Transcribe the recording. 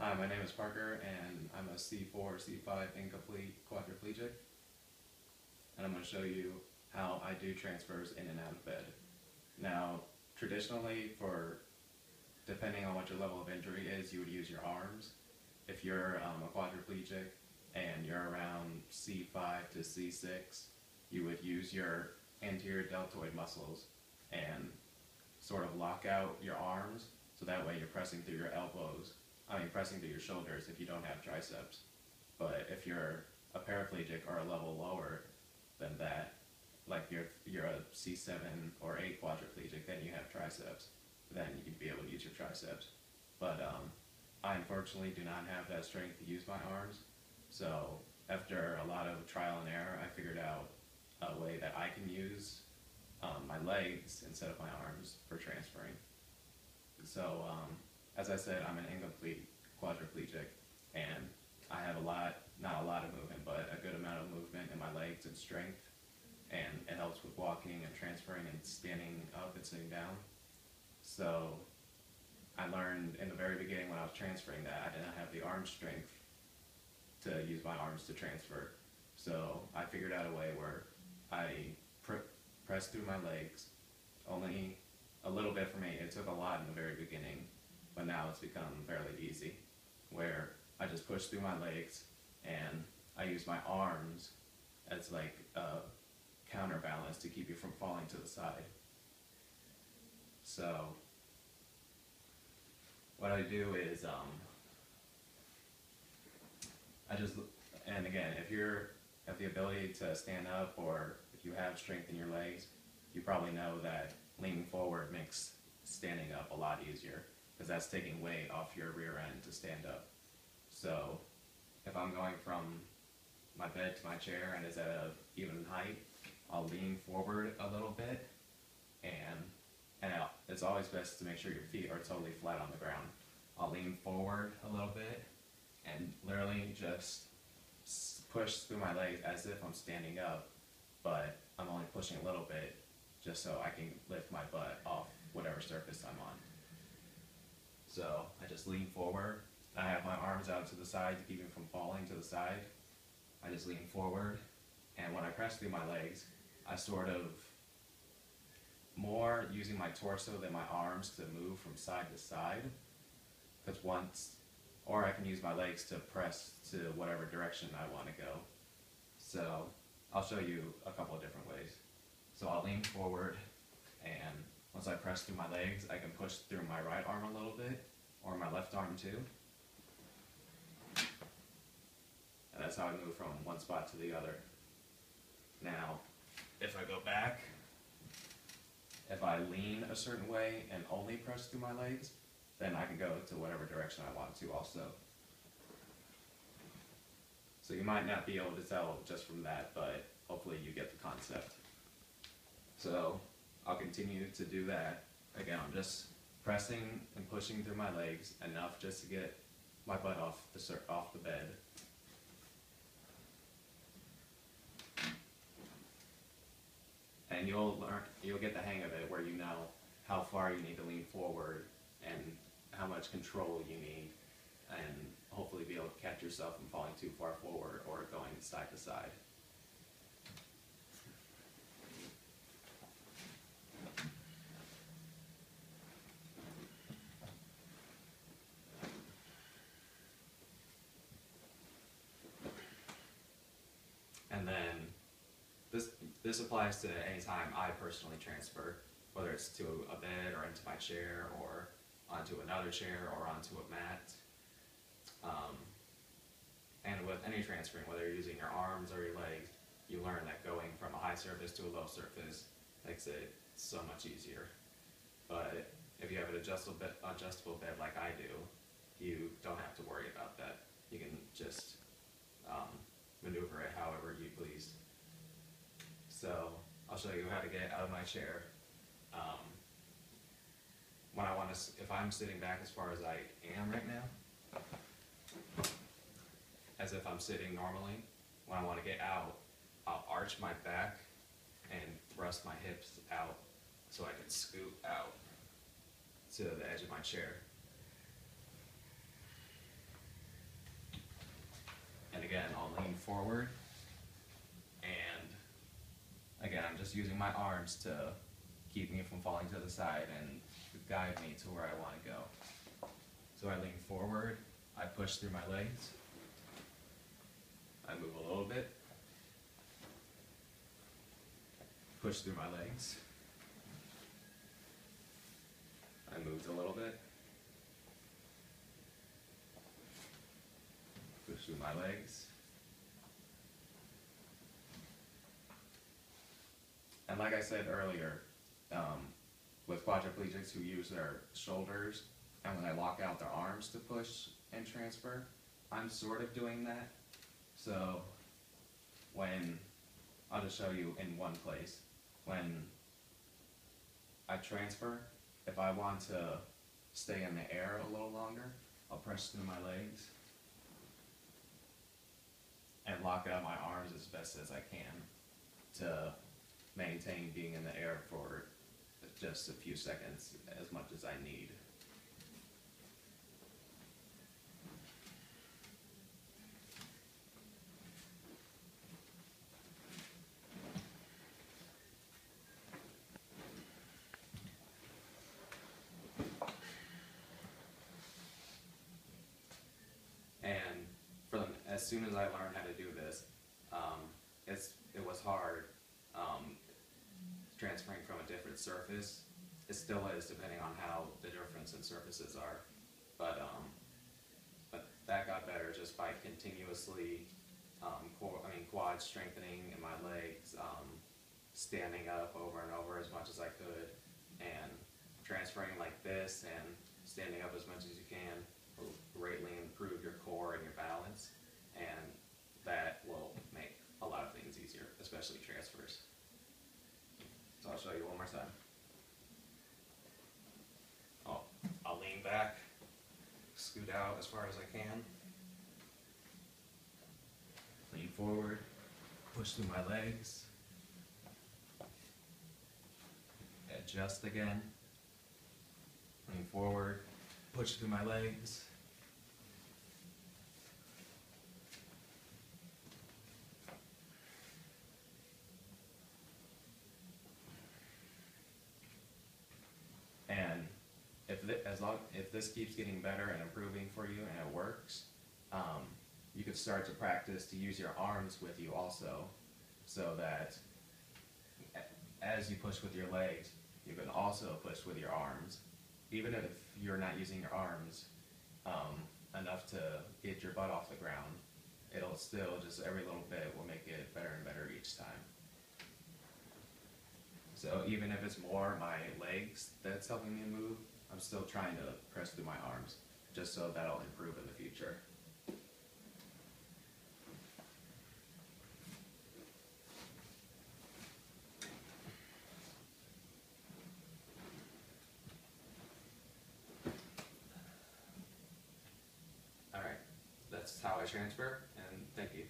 Hi, my name is Parker, and I'm a C4-C5 incomplete quadriplegic, and I'm going to show you how I do transfers in and out of bed. Now, traditionally, depending on what your level of injury is, you would use your arms. If you're a quadriplegic and you're around C5 to C6, you would use your anterior deltoid muscles and sort of lock out your arms, so that way you're pressing through your pressing through your shoulders if you don't have triceps. But if you're a paraplegic or a level lower than that, like you're a C7 or 8 quadriplegic, then you have triceps, then you'd be able to use your triceps. But I unfortunately do not have that strength to use my arms, so after a lot of trial and error, I figured out a way that I can use my legs instead of my arms for transferring. So as I said, I'm an incomplete quadriplegic, and I have not a lot of movement, but a good amount of movement in my legs and strength, and it helps with walking and transferring and standing up and sitting down. So I learned in the very beginning when I was transferring that I didn't have the arm strength to use my arms to transfer. So I figured out a way where I press through my legs, only a little bit for me. It took a lot in the very beginning, but now it's become fairly easy, where I just push through my legs and I use my arms as like a counterbalance to keep you from falling to the side. So what I do is and again, if you have the ability to stand up, or if you have strength in your legs, you probably know that leaning forward makes standing up a lot easier, because that's taking weight off your rear end to stand up. So if I'm going from my bed to my chair and it's at an even height, I'll lean forward a little bit, and it's always best to make sure your feet are totally flat on the ground. I'll lean forward a little bit and literally just push through my legs as if I'm standing up, but I'm only pushing a little bit just so I can lift my butt off whatever surface I'm on. So I just lean forward. I have my arms out to the side to keep me from falling to the side. I just lean forward, and when I press through my legs, I sort of more using my torso than my arms to move from side to side, or I can use my legs to press to whatever direction I want to go. So I'll show you a couple of different ways. So I'll lean forward, and once I press through my legs, I can push through my right arm a little bit, or my left arm too. And that's how I move from one spot to the other. Now, if I go back, if I lean a certain way and only press through my legs, then I can go to whatever direction I want to also. So you might not be able to tell just from that, but hopefully you get the concept. So I'll continue to do that. Again, I'm just pressing and pushing through my legs enough just to get my butt off the bed. And you'll get the hang of it, where you know how far you need to lean forward and how much control you need, and hopefully be able to catch yourself from falling too far forward or going side to side. And then this applies to any time I personally transfer, whether it's to a bed or into my chair or onto another chair or onto a mat. And with any transferring, whether you're using your arms or your legs, you learn that going from a high surface to a low surface makes it so much easier. But if you have an adjustable bed like I do, you don't have to worry about that. You can just maneuver it however you please. So I'll show you how to get out of my chair. If I'm sitting back as far as I am right now, as if I'm sitting normally, when I want to get out, I'll arch my back and thrust my hips out so I can scoot out to the edge of my chair. forward, and again, I'm just using my arms to keep me from falling to the side and guide me to where I want to go. So I lean forward, I push through my legs, I move a little bit, push through my legs, I moved a little bit, push through my legs, and like I said earlier, with quadriplegics who use their shoulders, and when they lock out their arms to push and transfer, I'm sort of doing that. So when, I'll just show you in one place, when I transfer, if I want to stay in the air a little longer, I'll press through my legs and lock out my arms as best as I can to maintain being in the air for just a few seconds, as much as I need. And as soon as I learned how to do this, it was hard transferring from a different surface. It still is, depending on how the difference in surfaces are. But that got better just by continuously quad strengthening in my legs, standing up over and over as much as I could, and transferring like this and standing up as much as you can will greatly improve your core and your balance, and that will make a lot of things easier, especially transfers. So I'll show you one more time. I'll lean back, scoot out as far as I can, lean forward, push through my legs, adjust again, lean forward, push through my legs, and if this keeps getting better and improving for you and it works, you could start to practice to use your arms with you also, so that as you push with your legs, you can also push with your arms. Even if you're not using your arms enough to get your butt off the ground, it'll still, just every little bit will make it better and better each time. So even if it's more my legs that's helping me move, I'm still trying to press through my arms, just so that'll improve in the future. Alright, that's how I transfer, and thank you.